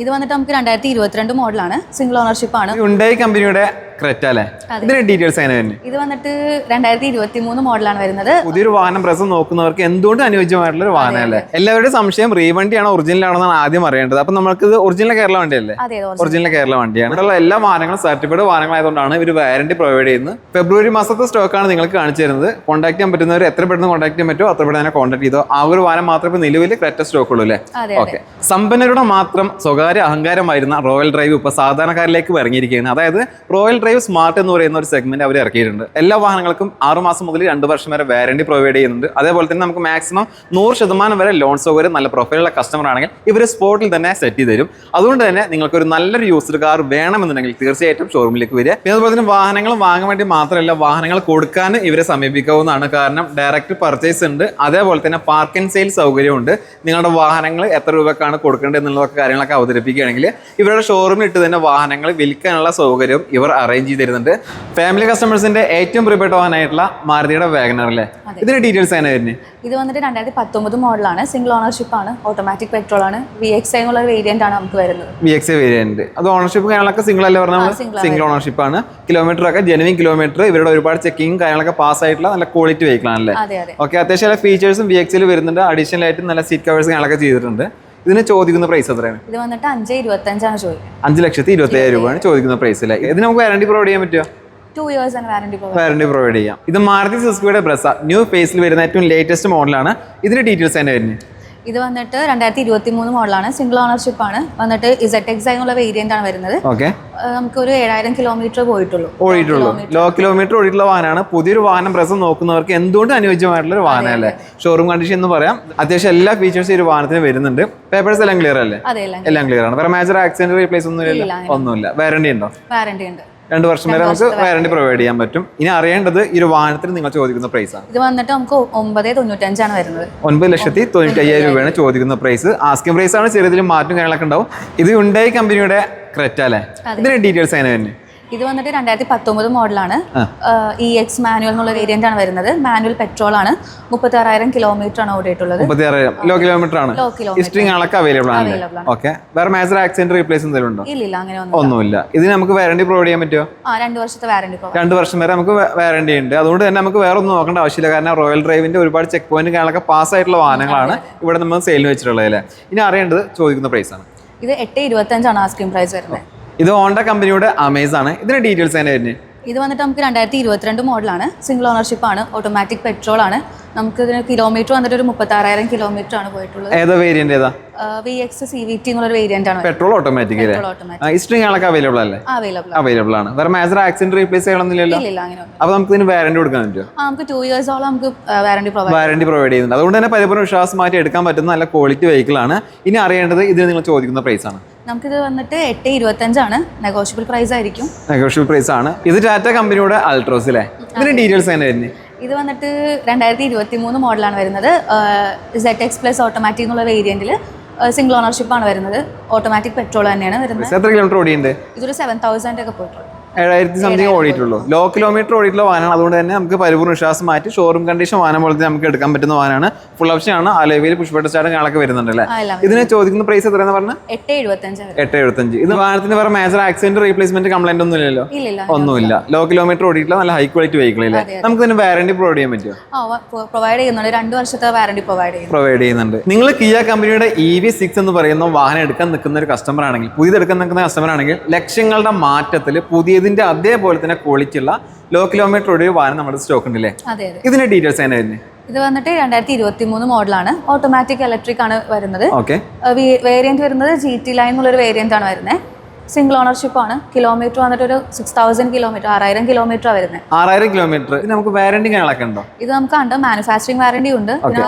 ഇത് വന്നിട്ട് നമുക്ക് 2022 മോഡലാണ്, സിംഗിൾ ഓണർഷിപ്പ് ആണ്. ഹ്യുണ്ടായി കമ്പനിയുടെ ക്രെറ്റ അല്ലേ? ഇതിന്റെ ഡീറ്റെയിൽസ് എങ്ങനെ വരുന്നത്? ഇത് വന്നിട്ട് 2023 മോഡലാണ് വരുന്നത്. പുതിയൊരു വാഹനം പ്രസം നോക്കുന്നവർക്ക് എന്തുകൊണ്ട് അനുയോജ്യമായിട്ടുള്ള ഒരു വാഹനം അല്ലേ? എല്ലാവരുടെയും സംശയം റീവണ്ടിയാണോ ഒറിജിനൽ ആണോ എന്നാണ് ആദ്യം അറിയേണ്ടത്. അപ്പൊ നമുക്ക് ഇത് ഒറിജിനൽ കേരള വണ്ടിയല്ലേ? ഒറിജിനൽ കേരള വണ്ടിയാണ്. ഇവിടെയുള്ള എല്ലാ വാഹനങ്ങളും സർട്ടിഫൈഡ് വാഹനങ്ങളായതുകൊണ്ടാണ് ഇവർ വാറന്റി പ്രൊവൈഡ് ചെയ്യുന്നത്. ഫെബ്രുവരി മാസത്തെ സ്റ്റോക്കാണ് നിങ്ങൾക്ക് കാണിച്ചു തരുന്നത്. കോൺടാക്ട് ചെയ്യാൻ പറ്റുന്നവർ എത്ര പെട്ടെന്ന് കോൺടാക്ട് ചെയ്യാൻ പറ്റുമോ അത്ര പെട്ടെന്ന് തന്നെ കോൺടാക്ട് ചെയ്തോ. ആ ഒരു വാഹനം മാത്രമേ നിലവിൽ ക്രെറ്റ സ്റ്റോക്ക് ഉള്ളൂ അല്ലേ? ഓക്കെ. സമ്പന്നരുടെ മാത്രം സ്വകാര്യ അഹങ്കാരമായിരുന്ന റോയൽ ഡ്രൈവ് ഇപ്പൊ സാധാരണക്കാരിലേക്ക് ഇറങ്ങിയിരിക്കുകയാണ്. അതായത് റോയൽ ഡ്രൈവ് സ്മാർട്ട് എന്ന് പറയുന്ന ഒരു സെഗ്മെന്റ് അവർ ഇറക്കിയിട്ടുണ്ട്. എല്ലാ വാഹനങ്ങൾക്കും 6 മാസം മുതൽ 2 വർഷം വരെ വാറന്റി പ്രൊവൈഡ് ചെയ്യുന്നുണ്ട്. അതേപോലെ തന്നെ നമുക്ക് മാക്സിമം 100% വരെ ലോൺ സൗകര്യം നല്ല പ്രൊഫൈലുള്ള കസ്റ്റമർ ആണെങ്കിൽ ഇവർ സ്പോട്ടിൽ തന്നെ സെറ്റ് ചെയ്ത് തരും. അതുകൊണ്ട് തന്നെ നിങ്ങൾക്ക് ഒരു നല്ലൊരു യൂസ്ഡ് കാർ വേണമെന്നുണ്ടെങ്കിൽ തീർച്ചയായിട്ടും ഷോറൂമിലേക്ക് വരിക. പിന്നെ അതുപോലെ തന്നെ വാഹനങ്ങൾ വാങ്ങാൻ വേണ്ടി മാത്രമല്ല, വാഹനങ്ങൾ കൊടുക്കാൻ ഇവരെ സമീപിക്കാവുന്നതാണ്. കാരണം ഡയറക്റ്റ് പർച്ചേസ് ഉണ്ട്, അതേപോലെ തന്നെ പാർക്ക് ആൻഡ് സെയിൽ സൗകര്യമുണ്ട്. നിങ്ങളുടെ വാഹനങ്ങൾ എത്ര രൂപക്കാണ് കൊടുക്കേണ്ടത് എന്നുള്ളതൊക്കെ കാര്യങ്ങളൊക്കെ അവതരിപ്പിക്കുകയാണെങ്കിൽ ഇവരുടെ ഷോറൂമിൽ ഇട്ട് തന്നെ വാഹനങ്ങൾ വിൽക്കാനുള്ള സൗകര്യം ഇവർ അറേഞ്ച് ചെയ്ത് തരുന്നുണ്ട്. ഫാമിലി കസ്റ്റമേഴ്സിന്റെ ഏറ്റവും പ്രിയപ്പെട്ട വാഹനമായിട്ടുള്ള മാരുതിയുടെ വാഗനർ അല്ലേ? ഇതിന്റെ ഡീറ്റെയിൽസ് ആണ് വരുന്നത്. ഇത് വന്നിട്ട് 2019 മോഡലാണ്, സിംഗിൾ ഓണർഷിപ്പ് ആണ്, ഓട്ടോമാറ്റിക് പെട്രോൾ ആണ്, VXI എന്നുള്ള വേരിയന്റ് ആണ് നമുക്ക് വരുന്നത്. VXI വേരിയന്റ് അത് ഓണർഷിപ്പ് കാര്യങ്ങളൊക്കെ സിംഗിൾ അല്ലേ പറഞ്ഞാൽ? സിംഗിൾ ഓണർഷിപ്പ് ആണ്. കിലോമീറ്റർ ഒക്കെ ജെനുവിൻ കിലോമീറ്റർ, ഇവരുടെ ഒരുപാട് ചെക്കിങ്ങും കാര്യങ്ങളൊക്കെ പാസ് ആയിട്ടുള്ള നല്ല ക്വാളിറ്റി വെഹിക്കിൾ ആണല്ലേ? ഓക്കെ. അത്യാവശ്യം നല്ല ഫീച്ചേഴ്സും VXI വരുന്നുണ്ട്. അഡീഷണൽ ആയിട്ട് നല്ല സീറ്റ് കവേഴ്സ് കാര്യങ്ങളൊക്കെ ചെയ്തിട്ടുണ്ട്. ഇതിന് ചോദിക്കുന്ന പ്രൈസ് എത്രയാണ്? ഇത് വന്നിട്ട് 5,25,000 ആണ് ചോദിക്കുന്നത്. 5,25,000 രൂപയാണ് ചോദിക്കുന്ന പ്രൈസ് അല്ലേ? ഇതിന് നമുക്ക് വാറന്റി പ്രൊവൈഡ് ചെയ്യാൻ പറ്റുമോ? 2 years ആണ് വാറന്റി പ്രൊവൈഡ് ചെയ്യാം. ഇത് മാരുതി സുസുക്കിയുടെ ബ്രസ ന്യൂ ഫേസിൽ വരുന്ന ഏറ്റവും ലേറ്റസ്റ്റ് മോഡലാണ്. ഇതിന്റെ ഡീറ്റെയിൽസ് തന്നെ വരുന്നത്. ഇത് വന്നിട്ട് 2023 മോഡലാണ്, സിംഗിൾ ഓണർഷിപ്പ് ആണ്. വന്നിട്ട് ZXi എന്നുള്ള വേരിയന്റ് ആണ് വരുന്നത്. ഓക്കെ. നമുക്ക് ഒരു 7,000 കിലോമീറ്റർ പോയിട്ടുള്ളൂ. ലോ കിലോമീറ്റർ ഓടിയിട്ടുള്ള വാഹനമാണ്. പുതിയൊരു വാഹനം പ്രസം നോക്കുന്നവർക്ക് എന്തുകൊണ്ട് അനുയോജ്യമായിട്ടുള്ള ഒരു വാഹനം അല്ലേ? ഷോറൂം കണ്ടീഷൻ എന്ന് പറയാം. അത്യാവശ്യം എല്ലാ ഫീച്ചേഴ്സും ഈ ഒരു വാഹനത്തിന് വരുന്നുണ്ട്. പേപ്പേഴ്സ് എല്ലാം ക്ലിയർ അല്ലേ? എല്ലാം ക്ലിയർ ആണ്. വേറെ മേജർ ആക്സിഡന്റ് റീപ്ലേസ് ഒന്നുമില്ല. വാറന്റി ഉണ്ടോ? വാറന്റി ഉണ്ട്. 2 വർഷം വരെ നമുക്ക് വാറന്റി പ്രൊവൈഡ് ചെയ്യാൻ പറ്റും. ഇനി അറിയേണ്ടത് ഈ ഒരു വാഹനത്തിന് നിങ്ങൾ ചോദിക്കുന്ന പ്രൈസ് ആണ്. ഇത് വന്നിട്ട് നമുക്ക് 9,95,000 ആണ് വരുന്നത്. 9,95,000 രൂപയാണ് ചോദിക്കുന്ന പ്രൈസ്. ആസ്കിംഗ് പ്രൈസ് ആണ്. ചെറിയ മാറ്റം കാര്യങ്ങളൊക്കെ ഉണ്ടാവും. ഇത് ഹ്യുണ്ടായി കമ്പനിയുടെ ക്രെറ്റ അല്ലേ? ഇതിന്റെ ഡീറ്റെയിൽസ് എങ്ങനെ വരുന്നത്? ഇത് വന്നിട്ട് 2019 മോഡലാണ്, EX മാനുവൽ എന്നുള്ള വേരിയന്റ് ആണ് വരുന്നത്. മാനുവൽ പെട്രോൾ ആണ്. 36,000 കിലോമീറ്റർ ആണ് ഓടിയിട്ടുള്ളത്. 36,000 ലോ കിലോമീറ്റർ ആണ്. ഹിസ്റ്ററിംഗ് ആളൊക്കെ അവൈലബിൾ ആണ്. ഓക്കെ. വേറെ മേജർ ആക്സിഡന്റ് റീപ്ലേസ് എന്തെങ്കിലും ഉണ്ടോ? ഇല്ല, അങ്ങനെ ഒന്നുമില്ല. ഇതിന് നമുക്ക് വാറന്റി പ്രൊവൈഡ് ചെയ്യാൻ പറ്റുമോ? 2 വർഷത്തെ വാറന്റി. 2 വർഷം വരെ നമുക്ക് വാറന്റി ഉണ്ട്. അതുകൊണ്ട് തന്നെ നമുക്ക് വേറെ ഒന്നും നോക്കേണ്ട ആവശ്യമില്ല. കാരണം റോയൽ ഡ്രൈവിന്റെ ഒരുപാട് ചെക്ക് പോയിന്റ് കാര്യങ്ങളൊക്കെ പാസ് ആയിട്ടുള്ള വാഹനങ്ങളാണ് ഇവിടെ നമ്മൾ സെയിലിന് വെച്ചിട്ടുള്ളത് അല്ലേ? ഇനി അറിയേണ്ടത് ചോദിക്കുന്ന പ്രൈസ് ആണ്. ഇത് 8,25,000 ആണ് ആസ്കിംഗ് പ്രൈസ് വരുന്നത്. ഇത് ഹോണ്ട കമ്പനിയുടെ അമേസ് ആണ്. ഇതിന്റെ ഡീറ്റെയിൽസ് തന്നെ വരുന്നത്. ഇത് വന്നിട്ട് നമുക്ക് 2022 മോഡലാണ്, സിംഗിൾ ഓണർഷിപ്പ് ആണ്, ഓട്ടോമാറ്റിക് പെട്രോൾ ആണ്. നമുക്ക് ഇതിന് കിലോമീറ്റർ വന്നിട്ട് ഒരു 36,000 കിലോമീറ്റർ ആണ് പോയിട്ടുള്ളത്. ഏതാ വേരിയന്റ്? ഏതാ? VX CVT എന്നുള്ള വേരിയന്റ് ആണ്. പെട്രോൾ ഓട്ടോമാറ്റിക് അല്ലേ? ഹിസ്റ്ററിംഗ് ആളൊക്കെ അവൈലബിൾ അല്ലേ? അവൈലബിൾ ആണ്. വേറെ മേജർ ആക്സിഡന്റ് റീപ്ലേസ് ചെയ്യണമെന്നില്ലല്ലോ? അപ്പൊ നമുക്ക് ഇതിന് വാറന്റി കൊടുക്കാൻ പറ്റുമോ? നമുക്ക് 2 years നമുക്ക് വാറന്റി പ്രൊവൈഡ് ചെയ്യുന്നുണ്ട്. അതുകൊണ്ട് തന്നെ പരിപൂർണ്ണ വിശ്വാസമായിട്ട് എടുക്കാൻ പറ്റുന്ന നല്ല ക്വാളിറ്റി വെഹിക്കിൾ ആണ്. ഇനി അറിയേണ്ടത് ഇതിന് നിങ്ങൾ ചോദിക്കുന്ന പ്രൈസ് ആണ്. നമുക്കിത് വന്നിട്ട് 8,25,000 ആണ്. നെഗോഷ്യബിൾ പ്രൈസ് ആയിരിക്കും. നെഗോഷ്യബിൾ പ്രൈസ് ആണ്. ഇത് ടാറ്റ കമ്പനിയുടെ അൾട്രോസ് അല്ലേ? ഇതിന്റെ ഡീറ്റെയിൽസ് തന്നെ വരുന്നത്. ഇത് വന്നിട്ട് 2023 മോഡലാണ് വരുന്നത്. ZX+ ഓട്ടോമാറ്റിക് എന്നുള്ള വേരിയന്റിൽ സിംഗിൾ ഓണർഷിപ്പ് ആണ് വരുന്നത്. ഓട്ടോമാറ്റിക് പെട്രോൾ തന്നെയാണ് വരുന്നത്. എത്ര കിലോമീറ്റർ ഓടിയുണ്ട്? ഇതൊരു 7,000 ഒക്കെ പോയിട്ടുള്ളൂ. 7,000 സംതിങ് ഓടിയിട്ടുള്ളൂ. ലോ കിലോമീറ്റർ ഓടിയിട്ടുള്ള വാഹനമാണ്. അതുകൊണ്ട് തന്നെ നമുക്ക് പരിപൂർണ്ണ വിശ്വാസം മാറ്റി ഷോറൂം കണ്ടീഷൻ വാഹനം പോലെ നമുക്ക് എടുക്കാൻ പറ്റുന്ന വാഹനമാണ്. ഫുൾ ഓപ്ഷൻ ആണ്. അലോയിൽ പുഷ്പട്ട സ്റ്റാർട്ടും കാണൊക്കെ വരുന്നുണ്ട് അല്ലേ? ഇതിന് ചോദിക്കുന്ന പ്രൈസ് എത്രയാണെന്ന് പറഞ്ഞാൽ 8,75,000. ഇത് വാഹനത്തിന് വേറെ മേജർ ആക്സിഡന്റ് റീപ്ലേസ്മെന്റ് കംപ്ലൈന്റ് ഒന്നും ഇല്ലല്ലോ? ഒന്നുമില്ല. ലോ കിലോമീറ്റർ ഓടിയിട്ടുള്ള നല്ല ഹൈ ക്വാളിറ്റി വെഹിക്കിൾ അല്ലേ? നമുക്ക് ഇതിന് വാറന്റി പ്രൊവൈഡ് ചെയ്യാൻ പറ്റുമോ? പ്രൊവൈഡ് ചെയ്യുന്നുണ്ട്. 2 വർഷത്തെ വാറന്റി പ്രൊവൈഡ് ചെയ്യുന്നുണ്ട്. നിങ്ങൾ കിയ കമ്പനിയുടെ EV6 എന്ന് പറയുന്ന വാഹനം എടുക്കാൻ നിൽക്കുന്ന ഒരു കസ്റ്റമർ ആണെങ്കിൽ, പുതിയതെടുക്കാൻ നിൽക്കുന്ന കസ്റ്റമർ ആണെങ്കിൽ, ലക്ഷങ്ങളുടെ മാറ്റത്തിൽ പുതിയതിന്റെ അതേപോലെ തന്നെ ക്വാളിറ്റി ഉള്ള ലോ കിലോമീറ്റർ ഓടിയ വാഹനം നമ്മുടെ സ്റ്റോക്ക് ഉണ്ടല്ലേ? ഇതിന്റെ ഡീറ്റെയിൽസ് എങ്ങനെ വരുന്നത്? ഇത് വന്നിട്ട് 2023 മോഡലാണ്, ഓട്ടോമാറ്റിക് ഇലക്ട്രിക് ആണ് വരുന്നത്. വേരിയന്റ് വരുന്നത് GT ലൈൻ എന്നുള്ളൊരു വേരിയന്റ് ആണ് വരുന്നത്. സിംഗിൾ ഓണർഷിപ്പ് ആണ്. കിലോമീറ്റർ വന്നിട്ട് ഒരു 6,000 കിലോമീറ്റർ, 6,000 കിലോമീറ്റർ വരുന്നത്. 6,000 കിലോമീറ്റർ. ഇത് നമുക്ക് വാറന്റി കാര്യങ്ങളൊക്കെ ഉണ്ടോ? ഇത് നമുക്ക് ഉണ്ട്. മാനുഫാക്ചറിംഗ് വാറന്റി ഉണ്ട്.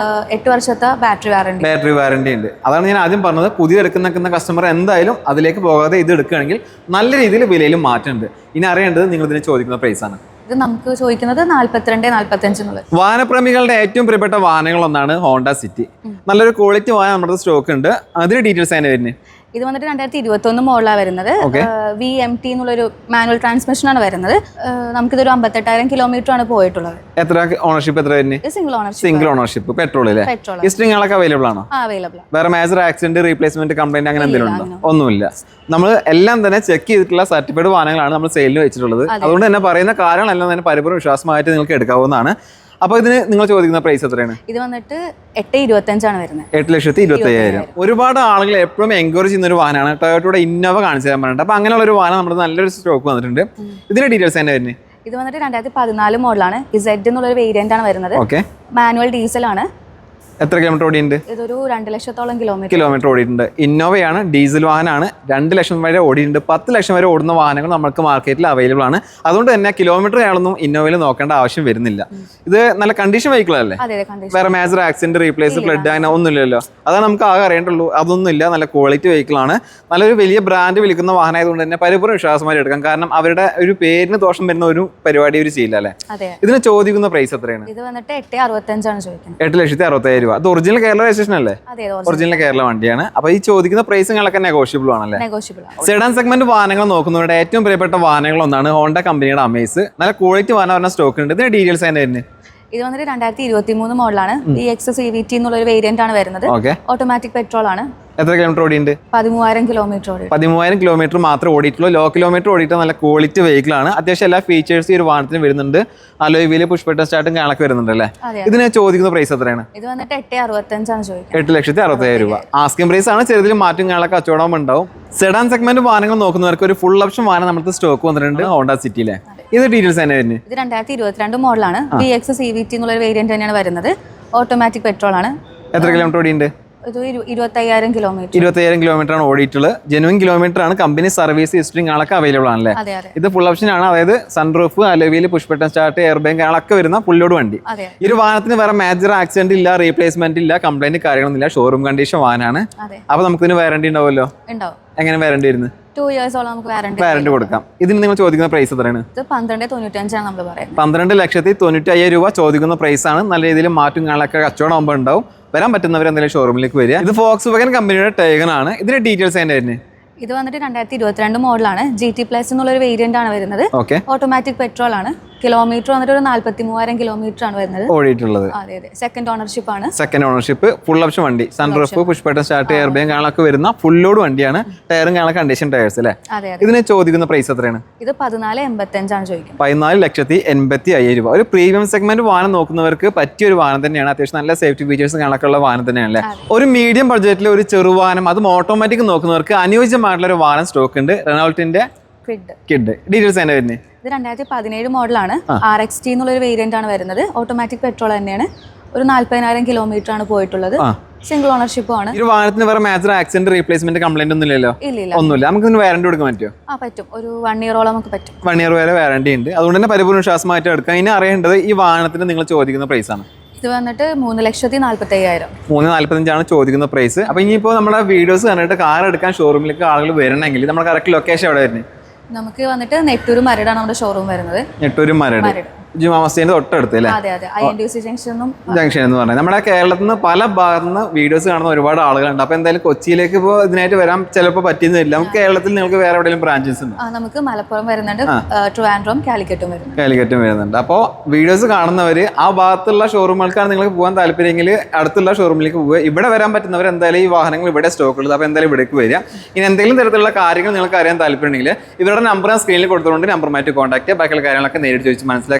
8 വർഷത്തെ ബാറ്ററി വാറന്റി ഉണ്ട്. അതാണ് ഞാൻ ആദ്യം പറഞ്ഞത്. പുതിയ എടുക്കുന്ന കസ്റ്റമർ എന്തായാലും അതിലേക്ക് പോകാതെ ഇത് എടുക്കുകയാണെങ്കിൽ നല്ല രീതിയിൽ വിലയിലും മാറ്റമുണ്ട്. ഇനി അറിയേണ്ടത് നിങ്ങൾ ഇതിന് ചോദിക്കുന്ന പ്രൈസ് ആണ്. ഇത് നമുക്ക് ചോദിക്കുന്നത് 42-45. വാഹനപ്രേമികളുടെ ഏറ്റവും പ്രിയപ്പെട്ട വാഹനങ്ങളൊന്നാണ് ഹോണ്ട സിറ്റി. നല്ലൊരു ക്വാളിറ്റി വാഹനം നമ്മുടെ സ്റ്റോക്ക് ഉണ്ട്. അതിന് ഡീറ്റെയിൽസ് ആണ് വരുന്നത്. ഇത് വന്നിട്ട് 2021 മോഡലാണ് വരുന്നത്. VMT എന്നുള്ളൊരു മാനുവൽ ട്രാൻസ്മിഷൻ ആണ് വരുന്നത്. നമുക്കിതൊരു 58,000 കിലോമീറ്റർ ആണ് പോയിട്ടുള്ളത്. എത്ര ഓണർഷിപ്പ് എത്ര സിംഗിൾ ഓണർഷിപ്പ് പെട്രോൾ അല്ലേ? ഈ സ്ട്രിങ്ങുകളൊക്കെ അവൈലബിൾ ആണോ? അവൈലബിൾ. വേറെ മേജർ ആക്സിഡന്റ് റീപ്ലേസ്മെന്റ് കംപ്ലൈന്റ് അങ്ങനെ എന്തെങ്കിലും ഉണ്ടോ? ഒന്നുമില്ല. നമ്മൾ എല്ലാം തന്നെ ചെക്ക് ചെയ്തിട്ടുള്ള സർട്ടിഫൈഡ് വാഹനങ്ങളാണ് നമ്മൾ സെയിലിന് വെച്ചിട്ടുള്ളത്. അതുകൊണ്ട് തന്നെ പറയുന്ന കാര്യങ്ങളെല്ലാം തന്നെ പരിപൂർണ്ണ വിശ്വാസമായിട്ട് നിങ്ങൾക്ക് എടുക്കാവുന്നതാണ്. അപ്പോൾ ഇതിന് നിങ്ങൾ ചോദിക്കുന്ന പ്രൈസ് എത്രയാണ്? ഇത് വന്നിട്ട് 8,25,000 ആണ് വരുന്നത്. 8,25,000. ഒരുപാട് ആളുകൾ എപ്പോഴും എൻക്വയറി ചെയ്യുന്ന ഒരു വാഹനമാണ്. ടൊയോട്ടയുടെ ഇന്നോവ കാണിച്ചു തരാൻ പറഞ്ഞിട്ട്. അപ്പോൾ അങ്ങനെയുള്ള ഒരു വാഹനം നമ്മുടെ നല്ലൊരു സ്റ്റോക്ക് വന്നിട്ടുണ്ട്. ഇതിന്റെ ഡീറ്റെയിൽസ് തന്നെ വരുന്നത്. ഇത് വന്നിട്ട് 2014 മോഡലാണ്. Z എന്നുള്ളൊരു വേരിയന്റ് ആണ് വരുന്നത്. മാനുവൽ ഡീസൽ ആണ്. എത്ര കിലോമീറ്റർ ഓടിയുണ്ട്? ഇതൊരു 2 ലക്ഷത്തോളം കിലോമീറ്റർ ഓടിയിട്ടുണ്ട്. ഇന്നോവയാണ്, ഡീസൽ വാഹനമാണ്. 2 ലക്ഷം വരെ ഓടിയിട്ടുണ്ട്. 10 ലക്ഷം വരെ ഓടുന്ന വാഹനങ്ങൾ നമുക്ക് മാർക്കറ്റിൽ അവൈലബിൾ ആണ്. അതുകൊണ്ട് തന്നെ കിലോമീറ്റർ ആളൊന്നും ഇന്നോവയിൽ നോക്കേണ്ട ആവശ്യം വരുന്നില്ല. ഇത് നല്ല കണ്ടീഷൻ വെഹിക്കിൾ അല്ലേ? വേറെ മേജർ ആക്സിഡന്റ്, റീപ്ലേസ്, ഫ്ലഡ് അങ്ങനെ ഒന്നുമില്ലല്ലോ. അതാണ് നമുക്ക് ആകെ അറിയേണ്ടുള്ളൂ. അതൊന്നുമില്ല. നല്ല ക്വാളിറ്റി വെഹിക്കിൾ ആണ്. നല്ലൊരു വലിയ ബ്രാൻഡ് വിളിക്കുന്ന വാഹനമായതുകൊണ്ട് തന്നെ പരിപൂർണ്ണ വിശ്വാസമായി എടുക്കാം. കാരണം അവരുടെ ഒരു പേരിന് ദോഷം വരുന്ന ഒരു പരിപാടി അവർ ചെയ്യില്ല അല്ലേ? ഇതിന് ചോദിക്കുന്ന പ്രൈസ് എത്രയാണ്? ഇത് വന്നിട്ട് 8,65,000 ആണ് ചോദിക്കുന്നത്. 8,65,000 രൂപ. അത് ഒറിജിനൽ കേരള രജിസ്ട്രേഷൻ അല്ലേ? ഒറിജിനൽ കേരള വണ്ടിയാണ്. അപ്പൊ ഈ ചോദിക്കുന്ന പ്രൈസുകളൊക്കെ നെഗോഷ്യബിൾ ആണല്ലേ? സെഡാൻ സെഗ്മെന്റ് വാഹനങ്ങൾ നോക്കുന്നവരുടെ ഏറ്റവും പ്രിയപ്പെട്ട വാഹനങ്ങൾ ഒന്നാണ് ഹോണ്ട കമ്പനിയുടെ അമേസ്. നല്ല ക്വാളിറ്റി വാഹനം പറഞ്ഞ സ്റ്റോക്ക് ഉണ്ട്. ഇതിന്റെ ഡീറ്റെയിൽസ് അതിന്റെ വരുന്നത്. ഇത് വന്നിട്ട് 2023 മോഡലാണ്. VX CVT എന്നുള്ളൊരു വേരിയന്റ് ആണ് വരുന്നത്. ഓട്ടോമാറ്റിക് പെട്രോൾ ആണ്. എത്ര കിലോമീറ്റർ ഓടിയുണ്ട്? 13,000 കിലോമീറ്റർ ഓടി. 13,000 കിലോമീറ്റർ മാത്രമേ ഓടിയിട്ടുള്ളൂ. ലോ കിലോമീറ്റർ ഓടിയിട്ട് നല്ല ക്വാളിറ്റി വെഹിക്കിൾ ആണ്. അത്യാവശ്യം എല്ലാ ഫീച്ചേഴ്സും ഈ ഒരു വാഹനത്തിന് വരുന്നുണ്ട്. അലോയ് വീല്, പുഷ് ബട്ടൺ സ്റ്റാർട്ടും കാണൊക്കെ വരുന്നുണ്ട് അല്ലേ? ഇതിന് ചോദിക്കുന്ന പ്രൈസ് എത്രയാണ്? ഇത് വന്നിട്ട് 8,65,000 ആണ് ചോദിക്കുന്നത്. 8,65,000 രൂപ. ആസ്കിംഗ് പ്രൈസ് ആണ്. ചെറുതിൽ മാറ്റം കാണൊക്കെ കച്ചവടം ഉണ്ടാവും. സെഡാൻ സെഗ്മെന്റ് വാഹനങ്ങൾ നോക്കുന്നവർക്ക് ഒരു ഫുൾ ഓപ്ഷൻ വാഹനം നമ്മുടെ സ്റ്റോക്ക് വന്നിട്ടുണ്ട് ഹോണ്ട സിറ്റിയിലെ. ഇത് ഡീറ്റെയിൽസ് തന്നെ വരുന്നത്. ഇത് 2022 മോഡലാണ്. VX CVT എന്നുള്ള വേരിയന്റ് തന്നെയാണ് വരുന്നത്. ഓട്ടോമാറ്റിക് പെട്രോൾ ആണ്. എത്ര കിലോമീറ്റർ ഓടിയുണ്ട്? ഇത് 25,000 കിലോമീറ്റർ. 25,000 കിലോമീറ്റർ ആണ് ഓടിയിട്ടുള്ളത്. ജെനുവിൻ കിലോമീറ്റർ ആണ്. കമ്പനി സർവീസ് ഹിസ്റ്ററി ആളൊക്കെ അവൈലബിൾ ആണല്ലേ? ഇത് ഫുൾ ഓപ്ഷൻ ആണ്. അതായത് sunroof, alloy, push button start, air bank ആളൊക്കെ വരുന്ന ഫുള്ളോട് വണ്ടി. ഈ ഒരു വാഹനത്തിന് വേറെ മേജർ ആക്സിഡന്റ് ഇല്ല, റീപ്ലേസ്മെന്റ് ഇല്ല, കംപ്ലൈന്റ് കാര്യങ്ങളൊന്നും ഇല്ല. ഷോറൂം കണ്ടീഷൻ വാഹനമാണ്. അപ്പൊ നമുക്ക് ഇതിന് വാറണ്ടി ഉണ്ടാവുമല്ലോ? എങ്ങനെ വാറണ്ടി വരുന്നത്? 2 ഇയേഴ്സോളം നമുക്ക് വാറണ്ടി കൊടുക്കാം. ഇതിന് നിങ്ങൾ ചോദിക്കുന്ന പ്രൈസ് എത്രയാണ്? 12,95,000 ആണ് നമ്മൾ പറയുന്നത്. 12,95,000 രൂപ ചോദിക്കുന്ന പ്രൈസ് ആണ്. നല്ല രീതിയിൽ മാറ്റും കാണാനൊക്കെ കച്ചവടം ആകുമ്പോൾ ഉണ്ടാവും. വരാൻ പറ്റുന്നവർ എന്തെങ്കിലും ഷോറൂമിലേക്ക് വരിക. ഇത് ഫോക്സ്വാഗൻ കമ്പനിയുടെ ടൈഗൺ ആണ്. ഇതിന്റെ ഡീറ്റെയിൽസ് അതിന്റെ വരുന്നത്. ഇത് വന്നിട്ട് 2022 മോഡലാണ്. GT Plus എന്നുള്ളൊരു വേരിയന്റ് ആണ് വരുന്നത്. ഓട്ടോമാറ്റിക് പെട്രോൾ ആണ്. കിലോമീറ്റർ വന്നിട്ട് ഒരു 43,000 കിലോമീറ്റർ ആണ് വരുന്നത് ഓടിയിട്ടുള്ളത്. സെക്കൻഡ് ഓണർഷിപ്പ് ആണ്. സെക്കൻഡ് ഓണർഷിപ്പ്, ഫുൾ ഓപ്ഷൻ വണ്ടി. Sunroof, push button start, air bag കാണൊക്കെ വരുന്ന ഫുൾ ലോഡ് വണ്ടിയാണ്. ടയറും കാണാൻ കണ്ടീഷൻ ടയേഴ്സ് അല്ലേ? ഇതിന് ചോദിക്കുന്ന പ്രൈസ് എത്രയാണ്? ഇത് 14,85,000 ആണ് ചോദിക്കുന്നത്. 14,85,000 രൂപ. ഒരു പ്രീമിയം സെഗ്മെന്റ് വാഹനം നോക്കുന്നവർക്ക് പറ്റിയ ഒരു വാഹനം തന്നെയാണ്. അത്യാവശ്യം നല്ല സേഫ്റ്റി ഫീച്ചേഴ്സ് കണക്കുള്ള വാഹനം തന്നെയാണല്ലേ? ഒരു മീഡിയം ബഡ്ജറ്റിൽ ഒരു ചെറുവാഹനം, അതും ഓട്ടോമാറ്റിക് നോക്കുന്നവർക്ക് അനുയോജ്യമായിട്ടുള്ള ഒരു വാഹനം സ്റ്റോക്ക് ഉണ്ട്. റെനോൾട്ടിന്റെ കിഡ്. ഡീറ്റെയിൽസ് തന്നെ വരുന്നത്. ഇത് 2017 മോഡലാണ്. RXT എന്നുള്ളൊരു വേരിയന്റ് ആണ് വരുന്നത്. ഓട്ടോമാറ്റിക് പെട്രോൾ തന്നെയാണ്. ഒരു 40,000 കിലോമീറ്റർ ആണ് പോയിട്ടുള്ളത്. സിംഗിൾ ഓണർഷിപ്പ് ആണ്. ഈ വാഹനത്തിന് വേറെ മേജർ ആക്സിഡന്റ്, റീപ്ലേസ്മെന്റ്, കംപ്ലൈന്റ് ഒന്നും ഇല്ലല്ലോ? ഒന്നുമില്ല. നമുക്ക് ഇതിന് വാറണ്ടി കൊടുക്കാൻ പറ്റുമോ? പറ്റും. ഒരു 1 ഇയറോളം നമുക്ക് പറ്റും. 1 ഇയർ വരെ വാറണ്ടി ഉണ്ട്. അതുകൊണ്ട് തന്നെ പരിപൂർണ്ണ വിശ്വാസമായിട്ട് എടുക്കാം. ഇനി അറിയേണ്ടത് ഈ വാഹനത്തിന് നിങ്ങൾ ചോദിക്കുന്ന പ്രൈസ് ആണ്. ഇത് വന്നിട്ട് 3,45,000. 3,45,000 ചോദിക്കുന്ന പ്രൈസ്. അപ്പൊ ഇനിയിപ്പോ നമ്മുടെ വീഡിയോസ് കണ്ടിട്ട് കാർ എടുക്കാൻ ഷോറൂമിലേക്ക് ആളുകൾ വരണമെങ്കിൽ നമ്മുടെ കറക്റ്റ് ലൊക്കേഷൻ എവിടെ വരുന്നത്? നമുക്ക് വന്നിട്ട് നെട്ടൂർ മരടാണ് നമ്മുടെ ഷോറൂം വരുന്നത്. നെട്ടൂർ മരട് ജുമാ മസ്ജിദിന്റെ തൊട്ടടുത്ത് അല്ലേ? ജംഗ്ഷൻ എന്ന് പറഞ്ഞാൽ നമ്മുടെ കേരളത്തിൽ നിന്ന് പല ഭാഗത്തു നിന്ന് വീഡിയോസ് കാണുന്ന ഒരുപാട് ആളുകളുണ്ട്. അപ്പൊ എന്തായാലും കൊച്ചിയിലേക്ക് ഇപ്പോൾ ഇതിനായിട്ട് വരാൻ ചിലപ്പോൾ പറ്റിയെന്നില്ല. നമുക്ക് കേരളത്തിൽ നിങ്ങൾക്ക് വേറെ എവിടെയെങ്കിലും ബ്രാഞ്ചസ് ഉണ്ട്? നമുക്ക് മലപ്പുറം വരുന്നുണ്ട്, ട്രിവാൻഡ്രം, കാലിക്കറ്റും വരുന്നുണ്ട്. അപ്പോൾ വീഡിയോസ് കാണുന്നവർ ആ ഭാഗത്തുള്ള ഷോറൂമുകൾക്കാണ് നിങ്ങൾക്ക് പോകാൻ താല്പര്യമെങ്കിൽ അടുത്തുള്ള ഷോറൂമിലേക്ക് പോവുക. ഇവിടെ വരാൻ പറ്റുന്നവർ എന്തായാലും ഈ വാഹനങ്ങൾ ഇവിടെ സ്റ്റോക്ക് ഉള്ളത്. അപ്പോൾ എന്തായാലും ഇവിടേക്ക് വരിക. ഇനി എന്തെങ്കിലും തരത്തിലുള്ള കാര്യങ്ങൾ നിങ്ങൾക്ക് അറിയാൻ താല്പര്യമുണ്ടെങ്കിൽ ഇവരുടെ നമ്പർ സ്ക്രീനിൽ കൊടുത്തുകൊണ്ട് നമ്പറുമായിട്ട് കോൺടാക്ട് ചെയ്യുക. ബാക്കിയുള്ള കാര്യങ്ങളൊക്കെ നേരിട്ട് ചോദിച്ച് മനസ്സിലാക്കി